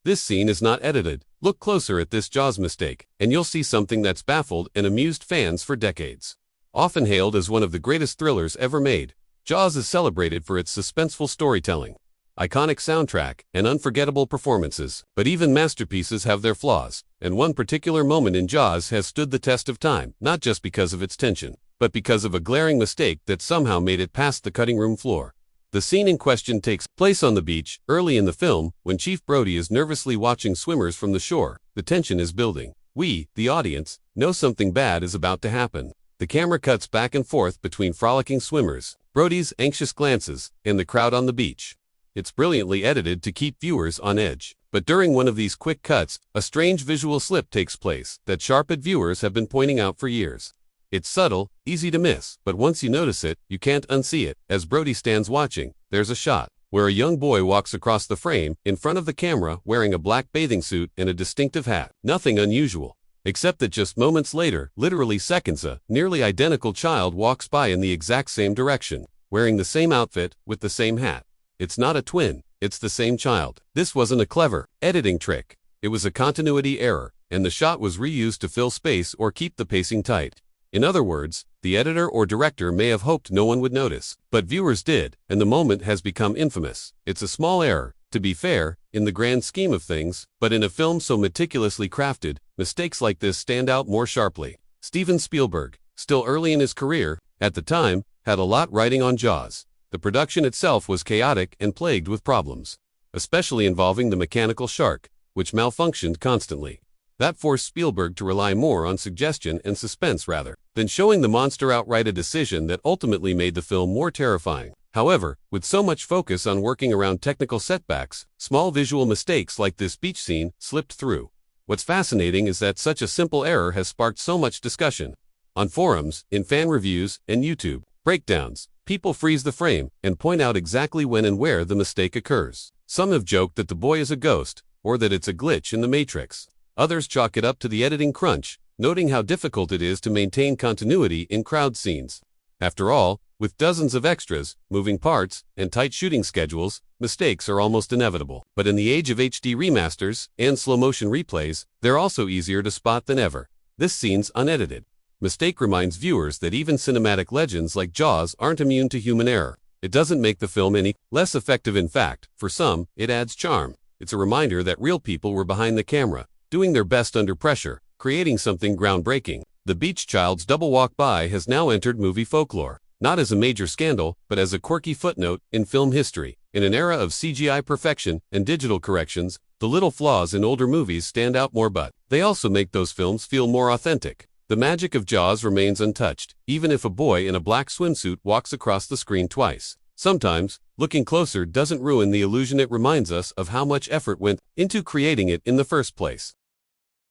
This scene is not edited. Look closer at this Jaws mistake, and you'll see something that's baffled and amused fans for decades. Often hailed as one of the greatest thrillers ever made, Jaws is celebrated for its suspenseful storytelling, iconic soundtrack, and unforgettable performances. But even masterpieces have their flaws, and one particular moment in Jaws has stood the test of time, not just because of its tension, but because of a glaring mistake that somehow made it past the cutting room floor. The scene in question takes place on the beach, early in the film, when Chief Brody is nervously watching swimmers from the shore. The tension is building. We, the audience, know something bad is about to happen. The camera cuts back and forth between frolicking swimmers, Brody's anxious glances, and the crowd on the beach. It's brilliantly edited to keep viewers on edge. But during one of these quick cuts, a strange visual slip takes place that sharp-eyed viewers have been pointing out for years. It's subtle, easy to miss, but once you notice it, you can't unsee it. As Brody stands watching, there's a shot where a young boy walks across the frame in front of the camera wearing a black bathing suit and a distinctive hat. Nothing unusual, except that just moments later, literally seconds, a nearly identical child walks by in the exact same direction, wearing the same outfit with the same hat. It's not a twin, it's the same child. This wasn't a clever editing trick. It was a continuity error, and the shot was reused to fill space or keep the pacing tight. In other words, the editor or director may have hoped no one would notice, but viewers did, and the moment has become infamous. It's a small error, to be fair, in the grand scheme of things, but in a film so meticulously crafted, mistakes like this stand out more sharply. Steven Spielberg, still early in his career, at the time, had a lot riding on Jaws. The production itself was chaotic and plagued with problems, especially involving the mechanical shark, which malfunctioned constantly. That forced Spielberg to rely more on suggestion and suspense rather than showing the monster outright, a decision that ultimately made the film more terrifying. However, with so much focus on working around technical setbacks, small visual mistakes like this beach scene slipped through. What's fascinating is that such a simple error has sparked so much discussion. On forums, in fan reviews, and YouTube breakdowns, people freeze the frame and point out exactly when and where the mistake occurs. Some have joked that the boy is a ghost, or that it's a glitch in the Matrix. Others chalk it up to the editing crunch, noting how difficult it is to maintain continuity in crowd scenes. After all, with dozens of extras, moving parts, and tight shooting schedules, mistakes are almost inevitable. But in the age of HD remasters and slow-motion replays, they're also easier to spot than ever. This scene's unedited mistake reminds viewers that even cinematic legends like Jaws aren't immune to human error. It doesn't make the film any less effective. In fact, for some, it adds charm. It's a reminder that real people were behind the camera, doing their best under pressure, creating something groundbreaking. The beach child's double walk by has now entered movie folklore, not as a major scandal, but as a quirky footnote in film history. In an era of CGI perfection and digital corrections, the little flaws in older movies stand out more, but they also make those films feel more authentic. The magic of Jaws remains untouched, even if a boy in a black swimsuit walks across the screen twice. Sometimes, looking closer doesn't ruin the illusion. It reminds us of how much effort went into creating it in the first place.